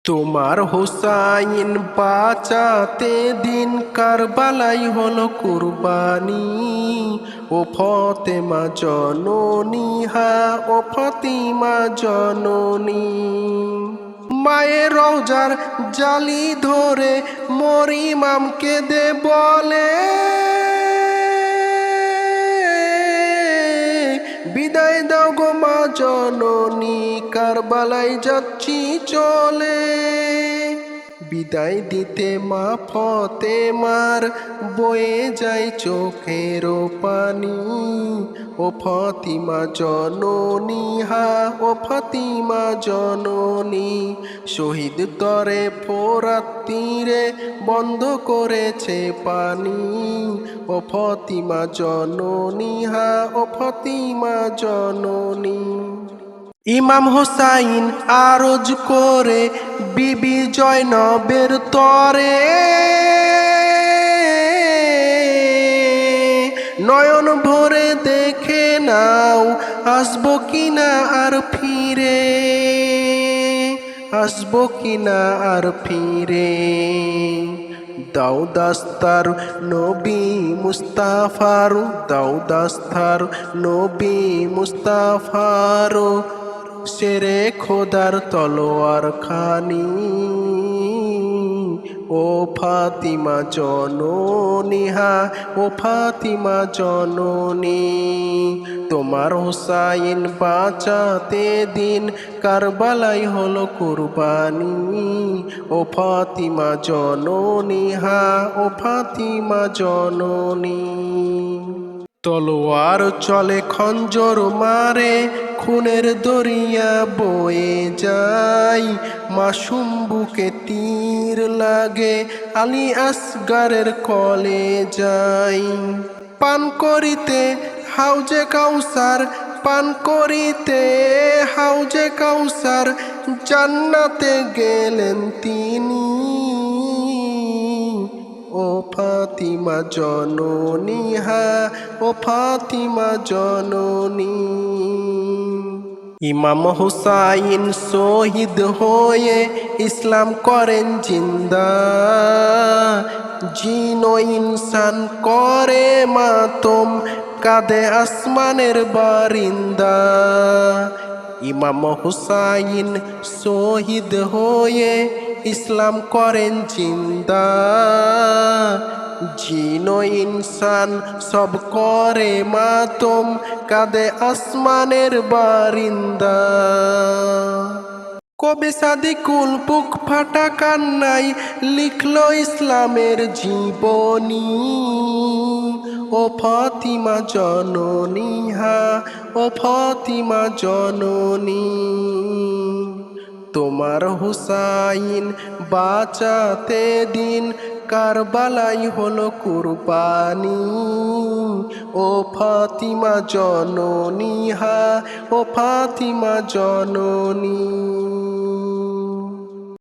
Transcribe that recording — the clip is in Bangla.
তোমার হোসাইন বাঁচাতে দিন কারবালাই হলো কুরবানি। ও ফতেমা জননী, হা ও ফাতিমা জননী। মায়ের রওজার জালি ধরে মোর ইমামকে দে বলে, বিদায় দাও গো মা জননী, কারবালায় যাচ্ছি চলে। বিদায় দিতে মা ফতেমার বয়ে যায় চোখের পানি। ও ফাতিমা জননী, হা ও ফাতিমা জননী। শহীদ তরে ফোরাত তীরে বন্ধ করেছে পানি। ও ফাতিমা জননী, হা ও ফাতিমা জননী। ইমাম হোসাইন আরজ করে বিবি জয়নবের তরে, নয়ন ভরে দেখে নাও আসবো কিনা আর ফিরে, আসবো কিনা আর ফিরে। দাও দাস্তার নবী মুস্তাফার, দাও দাস্তার নবী মুস্তাফার, শেরে খোদার তলোয়ার খানি। ও ফাতিমা জননী, হা ও ফাতিমা জননী। তোমার হোসাইন বাঁচাতে দিন কারবালাই হলো কুরবানি। ও ফাতিমা জননী, হা ও ফাতিমা জননী। তলোয়ার চলে খঞ্জর মারে, খুনের দরিয়া বয়ে যায়। মাসুম বুকে তীর লাগে, আলী আসগারের কলে যাই। পান করিতে হাউজে কাউসার, পান করিতে হাউজে কাউসার, জান্নাতে গেলেন তিনি। ও ফাতিমা জননী, হা ও ফাতিমা জননী। ইমাম হুসাইন শহীদ হয়ে ইসলাম করেন জিন্দা, জিন ও ইনসান করে মাতম, কাঁদে আসমানের বারিন্দা। ইমাম হুসাইন শহীদ হয়ে ইসলাম করেন জিন্দা, জিন ও ইনসান সব করে মাতম, কাঁদে আসমানের বারিন্দা। কবি সাদিকুল বুক ফাটা কান্নায় লিখলো ইসলামের জীবনী। ও ফাতিমা জননী, হা ও ফাতিমা জননী। তোমার হুসাইন বাঁচাতে দিন কারবালাই হলো কুরবানি। ও ফাতিমা জননী, হা ও ফাতিমা জননী।